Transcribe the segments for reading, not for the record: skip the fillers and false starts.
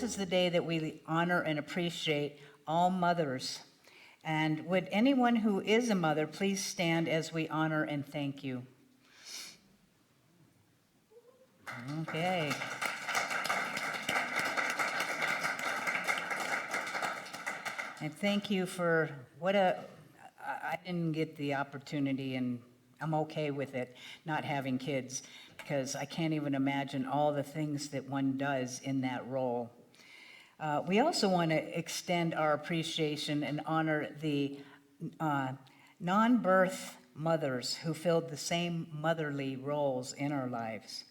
is the day that we honor and appreciate all mothers. And would anyone who is a mother please stand as we honor and thank you? Okay. And thank you for I didn't get the opportunity, and I'm okay with it, not having kids, because I can't even imagine all the things that one does in that role. We also want to extend our appreciation and honor the non-birth mothers who filled the same motherly roles in our lives.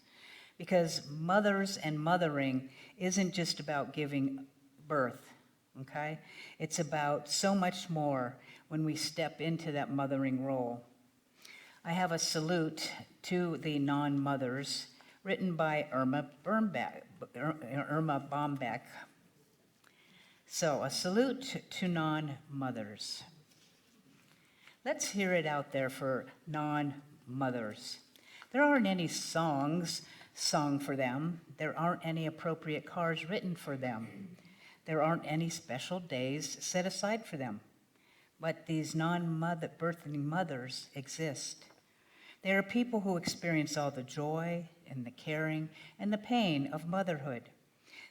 Because mothers and mothering isn't just about giving birth, okay? It's about so much more when we step into that mothering role. I have a salute to the non-mothers written by Irma Bombeck. So, a salute to non-mothers. Let's hear it out there for non-mothers. There aren't any songs sung for them. There aren't any appropriate cars written for them. There aren't any special days set aside for them. But these non-birthing mothers exist. They are people who experience all the joy and the caring and the pain of motherhood.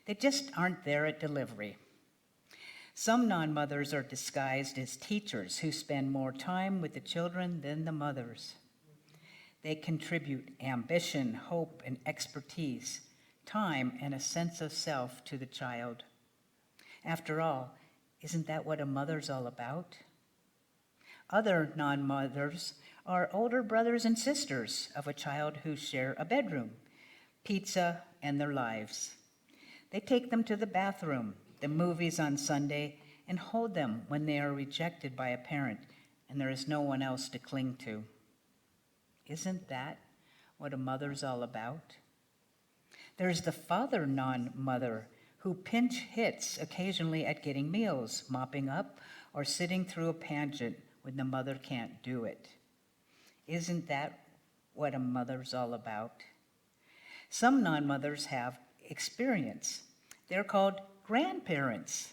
They just aren't there at delivery. Some non-mothers are disguised as teachers who spend more time with the children than the mothers. They contribute ambition, hope, and expertise, time, and a sense of self to the child. After all, isn't that what a mother's all about? Other non-mothers are older brothers and sisters of a child who share a bedroom, pizza, and their lives. They take them to the bathroom, the movies on Sunday, and hold them when they are rejected by a parent and there is no one else to cling to. Isn't that what a mother's all about? There's the father non-mother who pinch hits occasionally at getting meals, mopping up, or sitting through a pageant when the mother can't do it. Isn't that what a mother's all about? Some non-mothers have experience. They're called grandparents.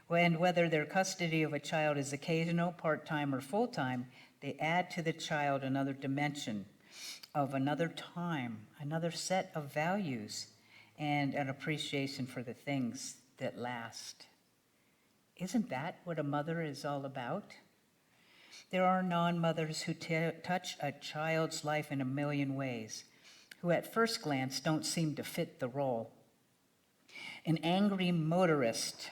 And whether their custody of a child is occasional, part-time, or full-time, they add to the child another dimension of another time, another set of values, and an appreciation for the things that last. Isn't that what a mother is all about? There are non-mothers who touch a child's life in a million ways, who at first glance don't seem to fit the role. An angry motorist,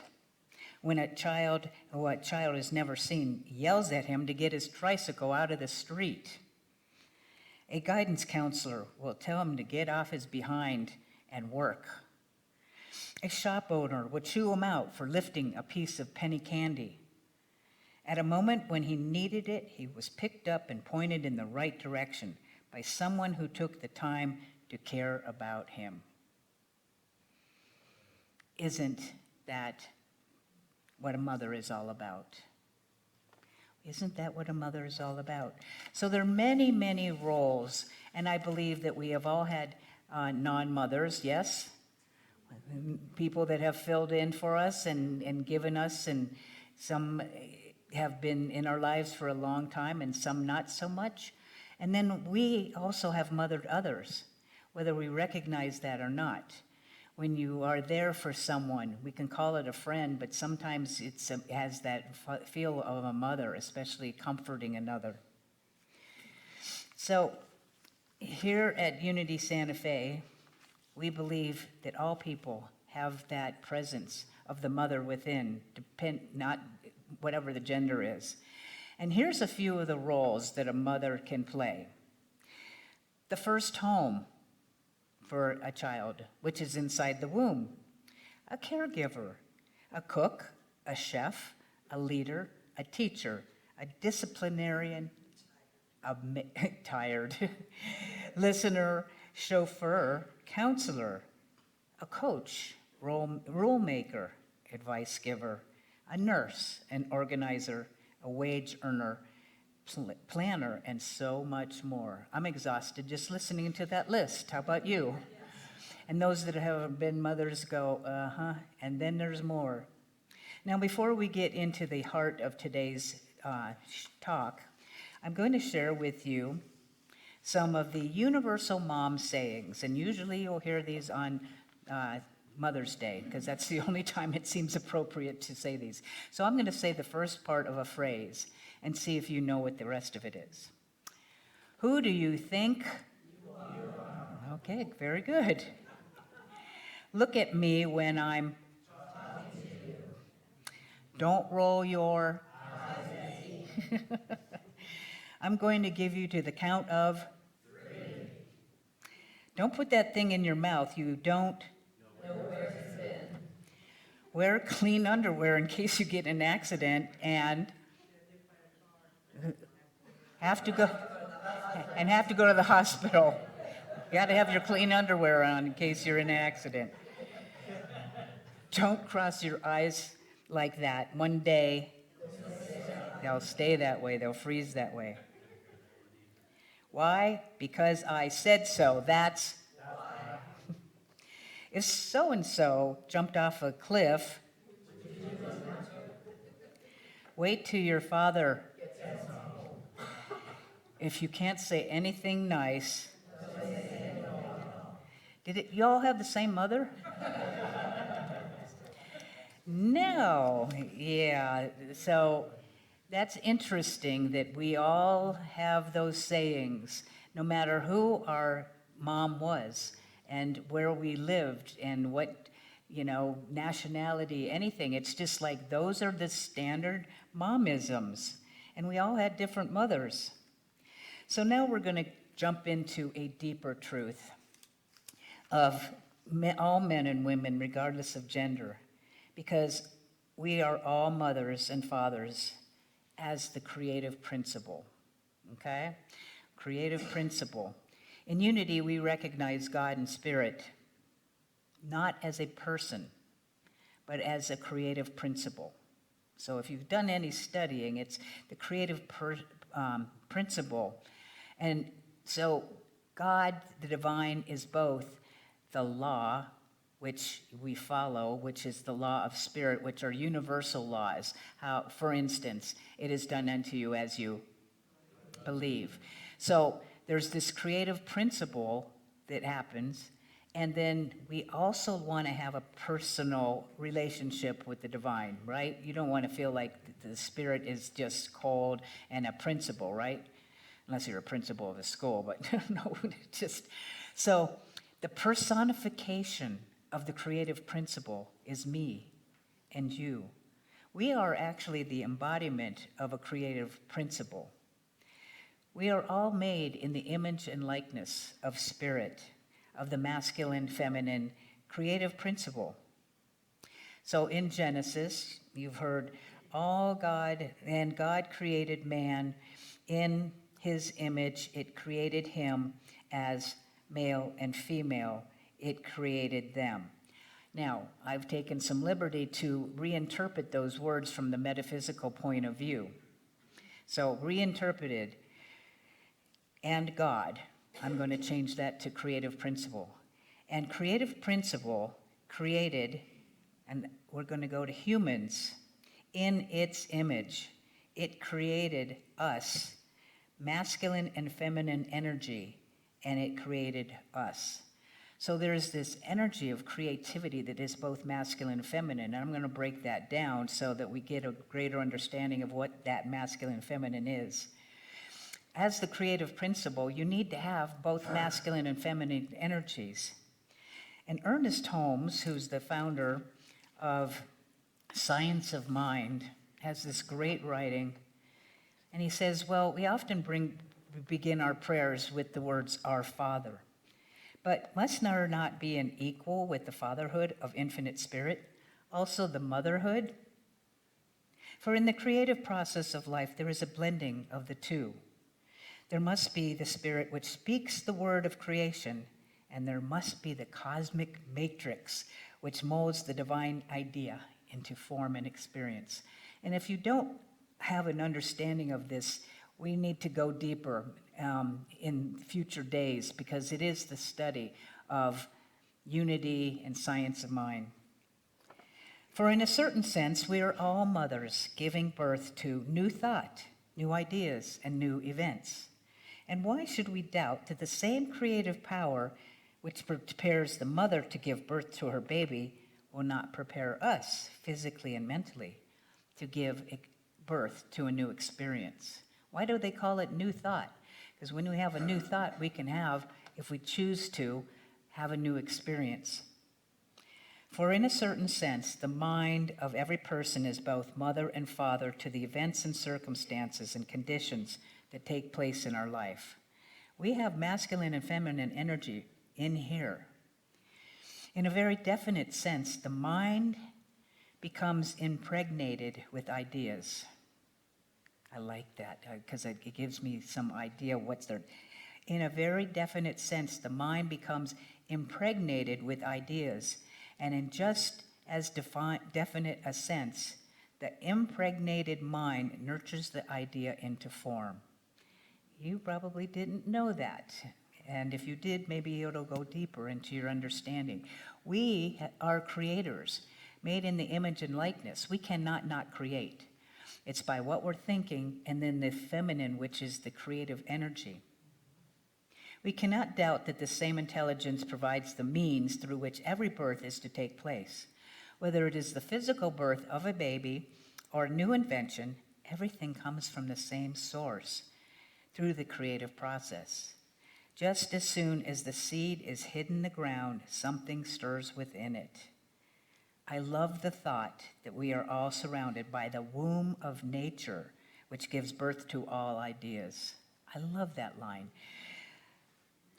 when a child who a child has never seen yells at him to get his tricycle out of the street. A guidance counselor will tell him to get off his behind and work. A shop owner will chew him out for lifting a piece of penny candy. At a moment when he needed it, he was picked up and pointed in the right direction by someone who took the time to care about him. Isn't that what a mother is all about? Isn't that what a mother is all about? So there are many, many roles, and I believe that we have all had non-mothers, yes? People that have filled in for us and given us, and some have been in our lives for a long time and some not so much. And then we also have mothered others, whether we recognize that or not. When you are there for someone, we can call it a friend, but sometimes it has that feel of a mother, especially comforting another. So here at Unity Santa Fe, we believe that all people have that presence of the mother within, not whatever the gender is. And here's a few of the roles that a mother can play. The first home for a child, which is inside the womb. A caregiver, a cook, a chef, a leader, a teacher, a disciplinarian, tired, listener, chauffeur, counselor, a coach, rule maker, advice giver, a nurse, an organizer, a wage earner, planner, and so much more. I'm exhausted just listening to that list. How about you? And those that have been mothers go, uh-huh, and then there's more. Now, before we get into the heart of today's talk, I'm going to share with you some of the universal mom sayings. And usually you'll hear these on Mother's Day, because that's the only time it seems appropriate to say these. So I'm going to say the first part of a phrase and see if you know what the rest of it is. Who do you think you are? Okay, very good. Look at me when I'm talking to you. Don't roll your eyes. I'm going to give you to the count of 3. Don't put that thing in your mouth. You don't know where it's been. Wear clean underwear in case you get in an accident and have to go to the hospital. You got to have your clean underwear on in case you're in an accident. Don't cross your eyes like that. One day, they'll stay that way. They'll freeze that way. Why? Because I said so. That's why. If so-and-so jumped off a cliff, wait till your father gets home. If you can't say anything nice, you all have the same mother? No. Yeah. So that's interesting that we all have those sayings, no matter who our mom was and where we lived and what, nationality, anything. It's just like those are the standard momisms. And we all had different mothers. So now we're going to jump into a deeper truth of all men and women, regardless of gender, because we are all mothers and fathers as the creative principle, okay? Creative principle. In unity, we recognize God and spirit, not as a person, but as a creative principle. So if you've done any studying, it's the creative principle. And so God, the divine, is both the law, which we follow, which is the law of spirit, which are universal laws. How, for instance, it is done unto you as you believe. So there's this creative principle that happens, and then we also want to have a personal relationship with the divine, right? You don't want to feel like the spirit is just cold and a principle, right? Unless you're a principal of a school, but no, just so the personification of the creative principle is me and you. We are actually the embodiment of a creative principle. We are all made in the image and likeness of spirit, of the masculine, feminine, creative principle. So in Genesis, you've heard all God, and God created man in his image. It created him as male and female. It created them. Now, I've taken some liberty to reinterpret those words from the metaphysical point of view. So, reinterpreted, and God, I'm going to change that to creative principle. And creative principle created, and we're going to go to humans, in its image. It created us, masculine and feminine energy, and it created us. So there's this energy of creativity that is both masculine and feminine. And I'm going to break that down so that we get a greater understanding of what that masculine and feminine is. As the creative principle, you need to have both masculine and feminine energies. And Ernest Holmes, who's the founder of Science of Mind, has this great writing. And he says, well, we often begin our prayers with the words, Our Father. But must there not be an equal with the fatherhood of infinite spirit, also the motherhood? For in the creative process of life, there is a blending of the two. There must be the spirit which speaks the word of creation, and there must be the cosmic matrix which molds the divine idea into form and experience. And if you don't have an understanding of this, we need to go deeper in future days, because it is the study of, unity, and science of mind. For in a certain sense, we are all mothers giving birth to new thought, new ideas, and new events. And why should we doubt that the same creative power which prepares the mother to give birth to her baby will not prepare us physically and mentally to give birth to a new experience? Why do they call it new thought? Because when we have a new thought, we can have, if we choose to, have a new experience. For in a certain sense, the mind of every person is both mother and father to the events and circumstances and conditions that take place in our life. We have masculine and feminine energy in here. In a very definite sense, the mind becomes impregnated with ideas. I like that because it gives me some idea what's there. In a very definite sense, the mind becomes impregnated with ideas. And in just as definite a sense, the impregnated mind nurtures the idea into form. You probably didn't know that. And if you did, maybe it'll go deeper into your understanding. We are creators, made in the image and likeness. We cannot not create. It's by what we're thinking, and then the feminine, which is the creative energy. We cannot doubt that the same intelligence provides the means through which every birth is to take place. Whether it is the physical birth of a baby or a new invention, everything comes from the same source through the creative process. Just as soon as the seed is hidden in the ground, something stirs within it. I love the thought that we are all surrounded by the womb of nature, which gives birth to all ideas. I love that line.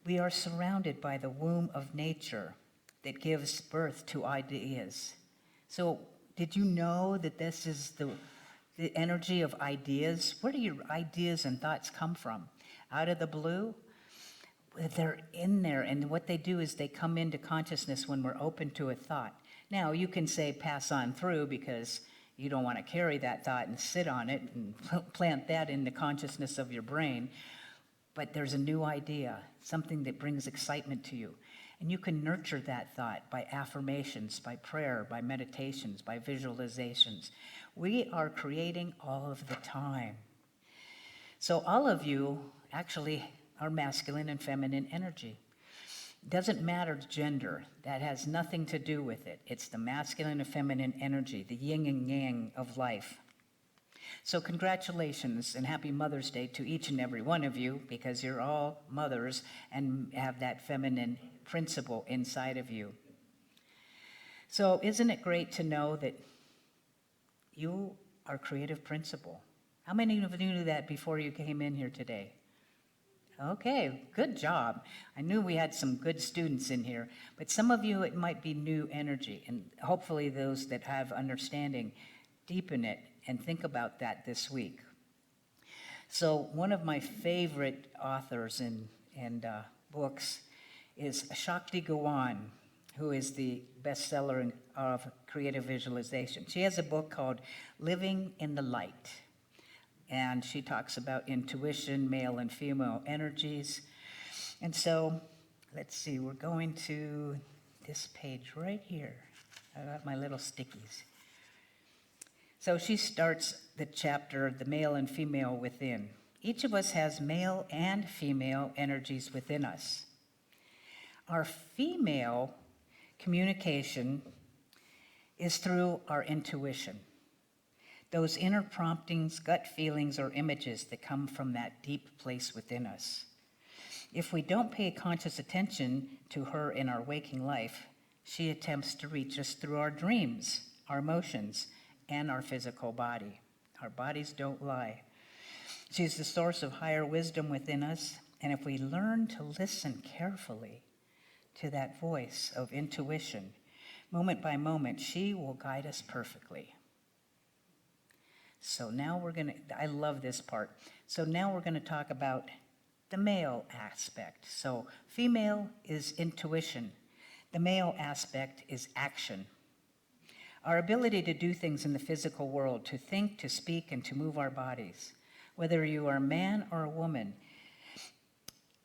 We are surrounded by the womb of nature that gives birth to ideas. So did you know that this is the energy of ideas? Where do your ideas and thoughts come from? Out of the blue? They're in there, and what they do is they come into consciousness when we're open to a thought. Now, you can say pass on through because you don't want to carry that thought and sit on it and plant that in the consciousness of your brain. But there's a new idea, something that brings excitement to you. And you can nurture that thought by affirmations, by prayer, by meditations, by visualizations. We are creating all of the time. So all of you actually are masculine and feminine energy. It doesn't matter gender. That has nothing to do with it. It's the masculine and feminine energy, the yin and yang of life. So congratulations and happy Mother's Day to each and every one of you, because you're all mothers and have that feminine principle inside of you. So isn't it great to know that you are creative principle? How many of you knew that before you came in here today? Okay, good job. I knew we had some good students in here, but some of you, it might be new energy, and hopefully those that have understanding deepen it and think about that this week. So one of my favorite authors and books is Shakti Gawan, who is the bestseller of creative visualization. She has a book called Living in the Light, and she talks about intuition, male and female energies. And so, let's see, we're going to this page right here. I got my little stickies. So she starts the chapter, the male and female within. Each of us has male and female energies within us. Our female communication is through our intuition. Those inner promptings, gut feelings, or images that come from that deep place within us. If we don't pay conscious attention to her in our waking life, she attempts to reach us through our dreams, our emotions, and our physical body. Our bodies don't lie. She's the source of higher wisdom within us, and if we learn to listen carefully to that voice of intuition, moment by moment, she will guide us perfectly. So now I love this part. So now we're going to talk about the male aspect. So female is intuition. The male aspect is action. Our ability to do things in the physical world, to think, to speak, and to move our bodies. Whether you are a man or a woman,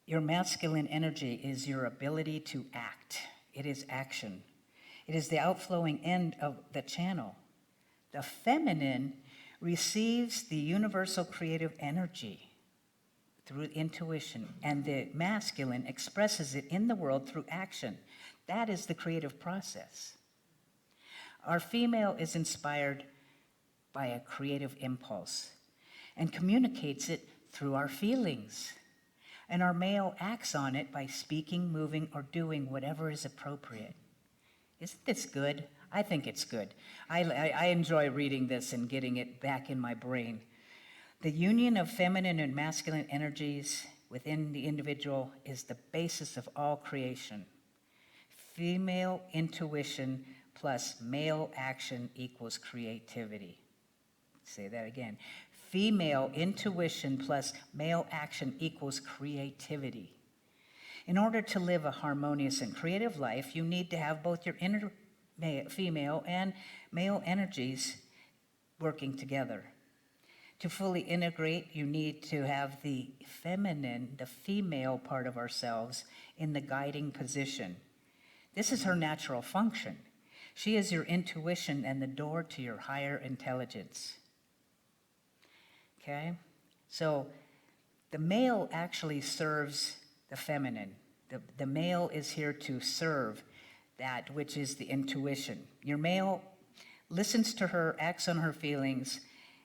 your masculine energy is your ability to act. It is action. It is the outflowing end of the channel. The feminine receives the universal creative energy through intuition, and the masculine expresses it in the world through action. That is the creative process. Our female is inspired by a creative impulse and communicates it through our feelings. And our male acts on it by speaking, moving, or doing whatever is appropriate. Isn't this good? I think it's good. I enjoy reading this and getting it back in my brain. The union of feminine and masculine energies within the individual is the basis of all creation. Female intuition plus male action equals creativity. Say that again. Female intuition plus male action equals creativity. In order to live a harmonious and creative life, you need to have both your inner female and male energies working together. To fully integrate, you need to have the feminine, the female part of ourselves, in the guiding position. This is her natural function. She is your intuition and the door to your higher intelligence. Okay? So the male actually serves the feminine. The male is here to serve that which is the intuition. Your male listens to her, acts on her feelings,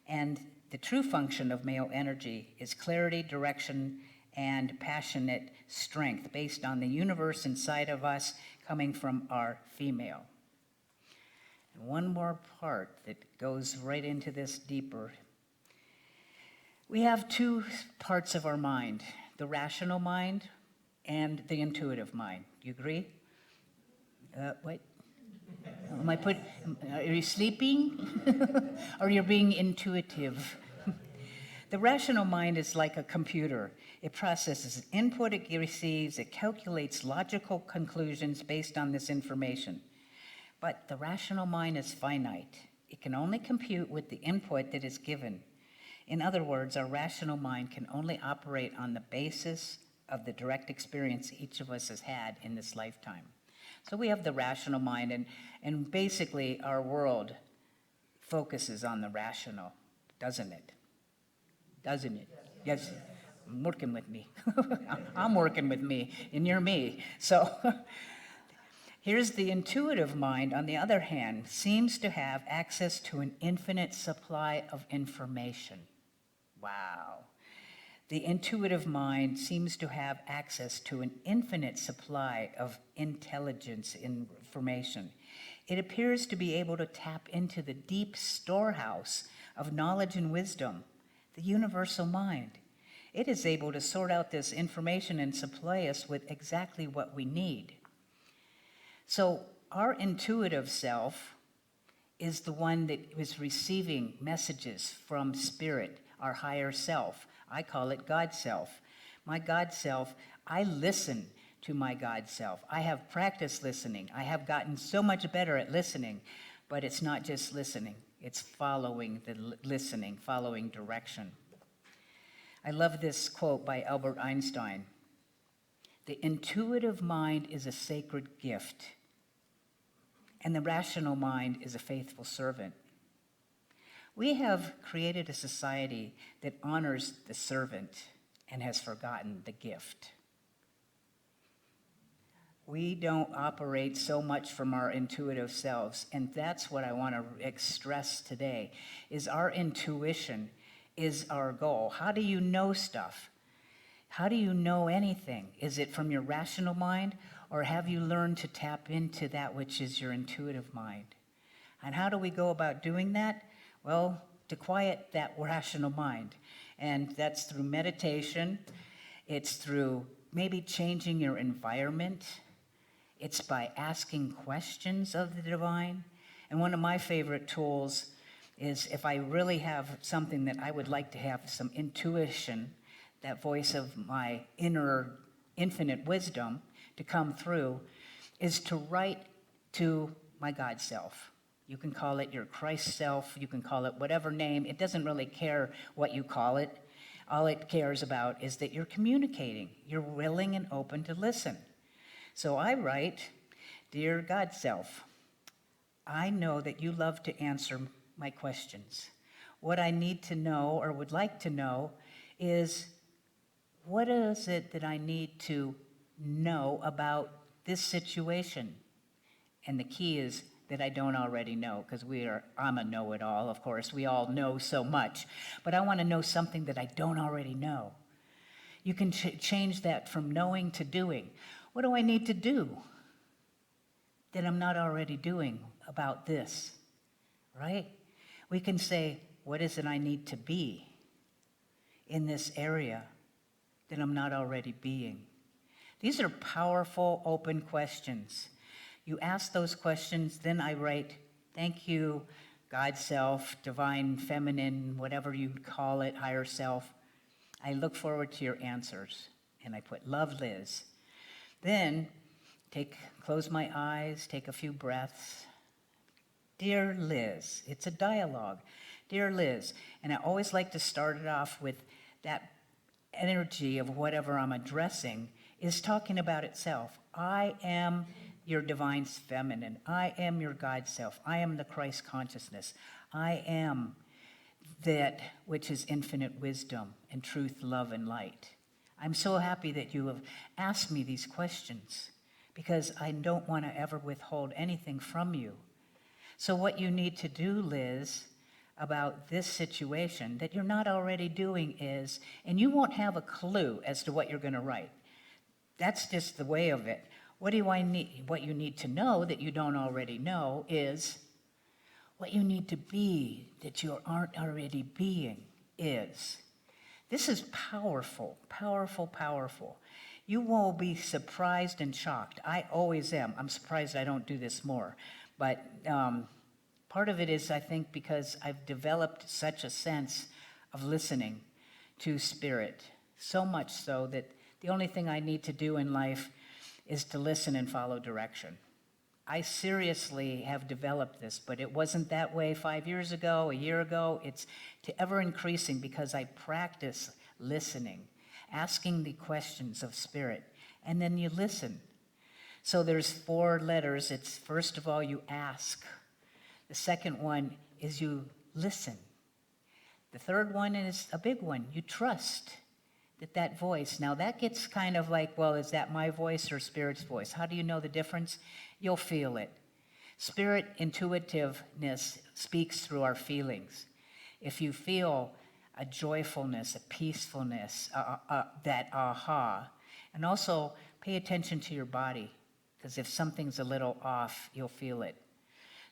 and the true function of male energy is clarity, direction, and passionate strength based on the universe inside of us coming from our female. And one more part that goes right into this deeper. We have two parts of our mind, the rational mind and the intuitive mind. Do you agree? Wait. Are you sleeping? Or you're being intuitive? The rational mind is like a computer. It processes input it receives, it calculates logical conclusions based on this information. But the rational mind is finite. It can only compute with the input that is given. In other words, our rational mind can only operate on the basis of the direct experience each of us has had in this lifetime. So we have the rational mind, and basically our world focuses on the rational, doesn't it? Doesn't it? Yes. I'm working with me. I'm working with me, and you're me. So here's the intuitive mind, on the other hand, seems to have access to an infinite supply of information. Wow. The intuitive mind seems to have access to an infinite supply of intelligence information. It appears to be able to tap into the deep storehouse of knowledge and wisdom, the universal mind. It is able to sort out this information and supply us with exactly what we need. So our intuitive self is the one that is receiving messages from spirit, our higher self. I call it God self. My God self, I listen to my God self. I have practiced listening. I have gotten so much better at listening, but it's not just listening. It's following the listening, following direction. I love this quote by Albert Einstein. The intuitive mind is a sacred gift, and the rational mind is a faithful servant. We have created a society that honors the servant and has forgotten the gift. We don't operate so much from our intuitive selves, and that's what I want to stress today, is our intuition is our goal. How do you know stuff? How do you know anything? Is it from your rational mind, or have you learned to tap into that which is your intuitive mind? And how do we go about doing that? Well, to quiet that rational mind. And that's through meditation. It's through maybe changing your environment. It's by asking questions of the divine. And one of my favorite tools is if I really have something that I would like to have some intuition, that voice of my inner infinite wisdom to come through, is to write to my God self. You can call it your Christ self, you can call it whatever name. It doesn't really care what you call it. All it cares about is that you're communicating. You're willing and open to listen. So I write, Dear God Self, I know that you love to answer my questions. What I need to know or would like to know is, what is it that I need to know about this situation? And the key is that I don't already know, because I'm a know-it-all, of course. We all know so much. But I want to know something that I don't already know. You can change that from knowing to doing. What do I need to do that I'm not already doing about this, right? We can say, what is it I need to be in this area that I'm not already being? These are powerful, open questions. You ask those questions, then I write, thank you, God Self, Divine Feminine, whatever you call it, Higher Self. I look forward to your answers. And I put, love, Liz. Then, close my eyes, take a few breaths. Dear Liz, it's a dialogue. Dear Liz, and I always like to start it off with that energy of whatever I'm addressing is talking about itself. I am your divine feminine. I am your God self. I am the Christ consciousness. I am that which is infinite wisdom and truth, love, and light. I'm so happy that you have asked me these questions because I don't want to ever withhold anything from you. So what you need to do, Liz, about this situation that you're not already doing is, and you won't have a clue as to what you're going to write. That's just the way of it. What you need to know that you don't already know is what you need to be that you aren't already being is. This is powerful, powerful, powerful. You will be surprised and shocked. I always am. I'm surprised I don't do this more. But part of it is, I think, because I've developed such a sense of listening to spirit, so much so that the only thing I need to do in life is to listen and follow direction. I seriously have developed this, but it wasn't that way 5 years ago, a year ago. It's to ever increasing because I practice listening, asking the questions of spirit, and then you listen. So there's 4 letters. It's first of all, you ask. The second one is you listen. The third one is a big one. You trust that voice. Now that gets kind of like, well, is that my voice or spirit's voice? How do you know the difference? You'll feel it. Spirit intuitiveness speaks through our feelings. If you feel a joyfulness, a peacefulness, that aha, and also pay attention to your body, because if something's a little off, you'll feel it.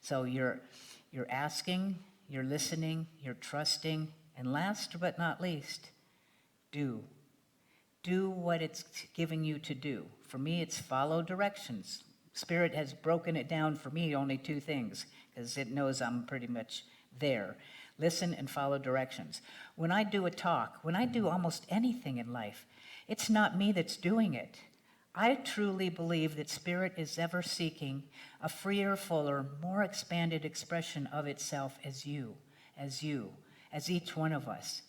So you're asking, you're listening, you're trusting, and last but not least, do. Do what it's giving you to do. For me, it's follow directions. Spirit has broken it down for me, only 2 things, because it knows I'm pretty much there. Listen and follow directions. When I do a talk, when I do almost anything in life, it's not me that's doing it. I truly believe that spirit is ever seeking a freer, fuller, more expanded expression of itself as you, as each one of us.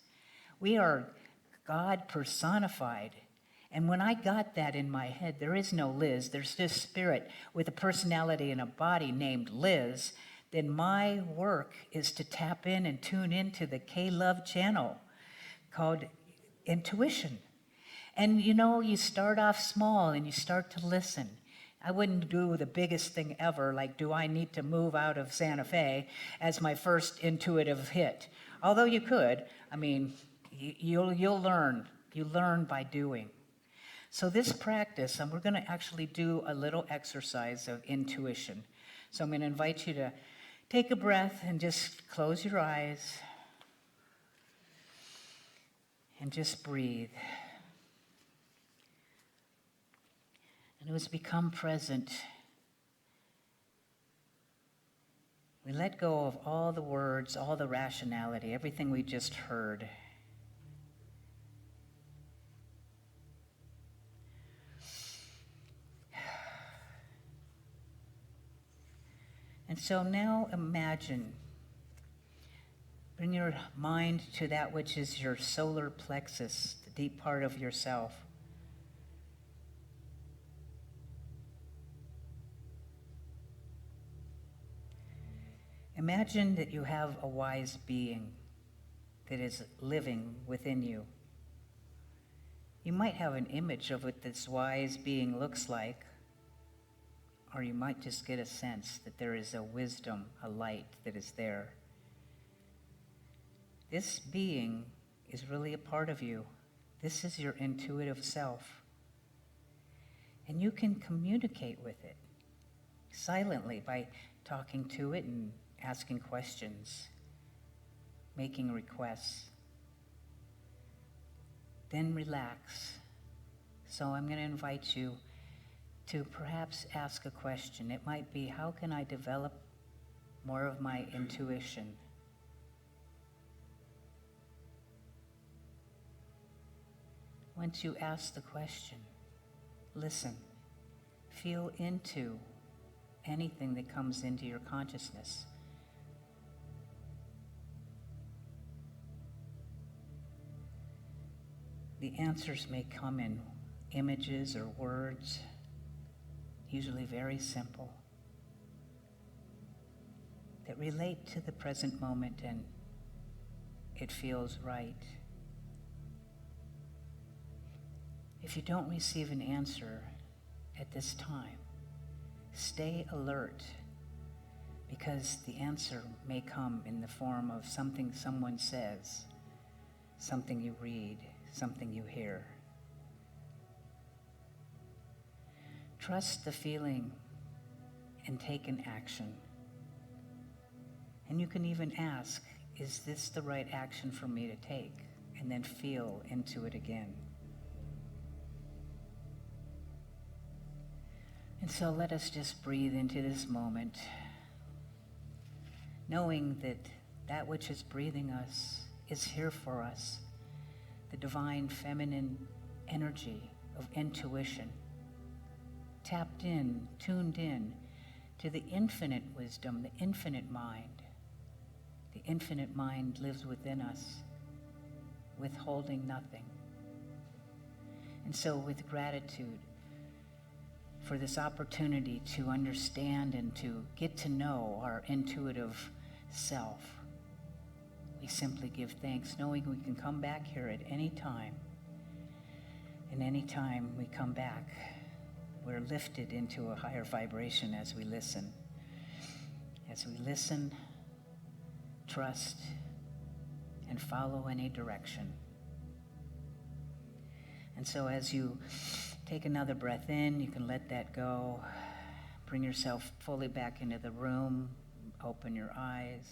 We are God personified. And when I got that in my head, there is no Liz, there's just spirit with a personality and a body named Liz, then my work is to tap in and tune into the K-Love channel called intuition. And you start off small and you start to listen. I wouldn't do the biggest thing ever, like do I need to move out of Santa Fe as my first intuitive hit. Although you could, you'll learn. You learn by doing. So this practice, and we're going to actually do a little exercise of intuition. So I'm going to invite you to take a breath and just close your eyes and just breathe. And as we become present, we let go of all the words, all the rationality, everything we just heard. And so now imagine, bring your mind to that which is your solar plexus, the deep part of yourself. Imagine that you have a wise being that is living within you. You might have an image of what this wise being looks like, or you might just get a sense that there is a wisdom, a light that is there. This being is really a part of you. This is your intuitive self. And you can communicate with it silently by talking to it and asking questions, making requests. Then relax. So I'm going to invite you to perhaps ask a question. It might be, how can I develop more of my intuition? Once you ask the question, listen, feel into anything that comes into your consciousness. The answers may come in images or words, usually very simple, that relate to the present moment and it feels right. If you don't receive an answer at this time, stay alert, because the answer may come in the form of something someone says, something you read, something you hear. Trust the feeling and take an action. And you can even ask, is this the right action for me to take? And then feel into it again. And so let us just breathe into this moment, knowing that that which is breathing us is here for us, the divine feminine energy of intuition, tapped in, tuned in to the infinite wisdom, the infinite mind. The infinite mind lives within us, withholding nothing. And so with gratitude for this opportunity to understand and to get to know our intuitive self, we simply give thanks, knowing we can come back here at any time. And any time we come back, we're lifted into a higher vibration as we listen. As we listen, trust, and follow any direction. And so as you take another breath in, you can let that go. Bring yourself fully back into the room. Open your eyes.